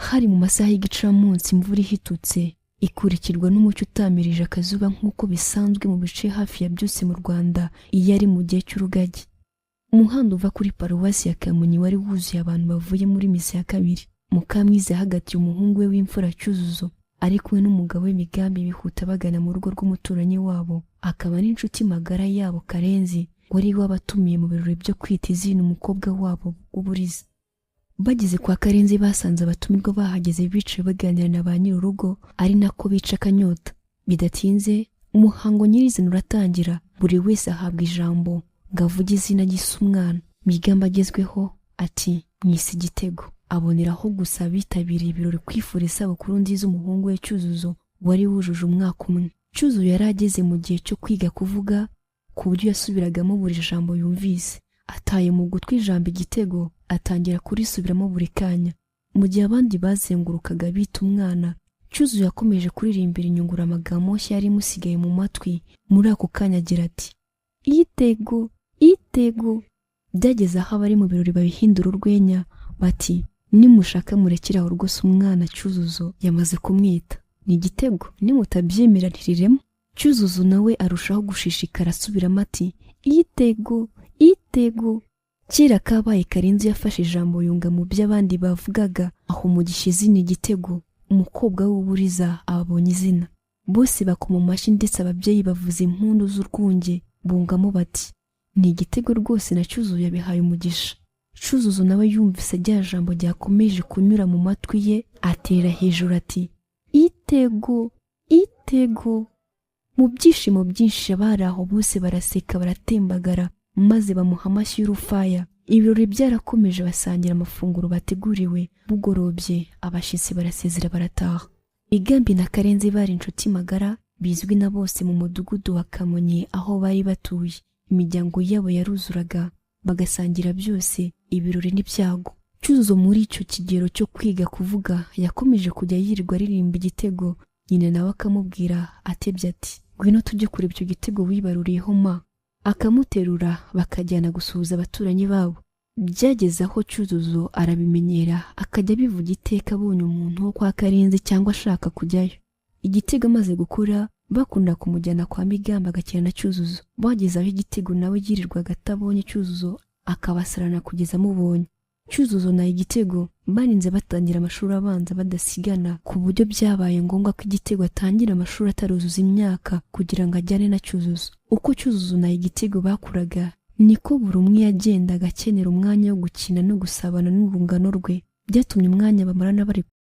Hari mu masaha y'igicamunsi imvura ihitutse ikurikirwa n'umucyo utamirije akazuba nk'uko bisanzwe mu bice hafi ya byose mu Rwanda iyo ari mu gihe cy'urugagi. Umuhanda uva kuri paruwasi ya Kamonyi wari wuzuye abantu bavuye muri misa ya kabiri. Mukamwiza yahagatiye umuhungu we w'imfura Cyuzuzo ari kumwe n'umugabo w'imigambi bihuta bagana mu rugo rw'umuturanyi wabo akaba n'inshuti magara yabo Karenzi wari wabatumiye mu birori byo kwita izina umukobwa wabo w'uburiza. Bageze kwa Karenzi basanze abatumirwa bahageze bicaye baganira na ba nyir'urugo ari nako bica akanyota. Bidatinze umuhango nyirizina uratangira, buri wese ahabwa ijambo ngo avuge izina ry'umwana. Migambi agezweho ati mwisi Igitego, aboneraho gusa abitabiriye ibirori kwifuriza isabukuru nziza umuhungu we Cyuzuzo wari wujuje umwaka umwe. Cyuzuzo yari ageze mu gihe cyo kwiga kuvuga ku buryo yasubiragamo buri jambo yumvise. Ataye mu gutwi ijambo Igitego atangira kurisubiramo buri kanya. Mu gihe abandi bazengurukaga bita umwana, Cyuzuzo yakomeje kuririmbira inyunguramagambo nshya yari imusigaye mu matwi. Muri ako kanya agira ati Igitego, Igitego. Byageze aho abari mu birori babihindura urwenya bati nimushaka murekeraho rwose umwana Cyuzuzo yamaze kumwita ni Igitego, nimutabyemera ntiriremo. Cyuzuzo nawe arushaho gushishikara asubiramo ati Igitego, Igitego. Kera kabaye Karenzi yafashe ijambo yunga mu by'abandi bavugaga aho mu gishizi ni Igitego. Umukobwa w'uburiza abonye izina. Bose bakoma amashyi ndetse ababyeyi bavuza impundu z'urwunge bungamo bati ni Igitego rwose na Cyuzuzo yabihaye umugisha. Cyuzuzo nawe yumvise rya jambo ryakomeje kunyura mu matwi ye atera hejuru ati Igitego, Igitego. Mu byishimo byinshi abari aho bose baraseka baratembagara maze bamuha amashyi y'urufaya. Ibirori byarakomeje basangira amafunguro bateguriwe. Bugorobye abashyitsi barasezera barataha. Migambi na Karenzi bari inshuti magara bizwi na bose mu mudugudu wa Kamonyi aho bari batuye. Imiryango yabo yaruzuraga bagasangira byose, ibirori n'ibyago. Cyuzuzo muri icyo kigero cyo kwiga kuvuga yakomeje kujya yirirwa aririmba Igitego. Nyina nawe akamubwira atebye ati ngwino tujye kureba icyo Gitego wibaruriyeho ma. Akamuterura bakajyana gusuhuza abaturanyi babo. Byageze aho Cyuzuzo arabimenyera akajya bivuga iteka abonye umuntu wo kwa Karenzi cyangwa ashaka kujyayo. Igitego amaze gukura bakunda kumujyana kwa Migambi agakina na Cyuzuzo. Bageze aho Igitego nawe yirirwaga atabonye Cyuzuzo akabasarana kugeza amubonye. Cyuzuzo na Igitego barinze batangira amashuri abanza badasigana ku buryo byabaye ngombwa ko Igitego atangira amashuri ataruzuza imyaka kugira ngo ajyane na Cyuzuzo. Uko Cyuzuzo na Igitego bakuraga niko buri umwe yagendaga akenera umwanya wo gukina no gusabana n'urungano rwe. Byatumye umwanya bamarana bari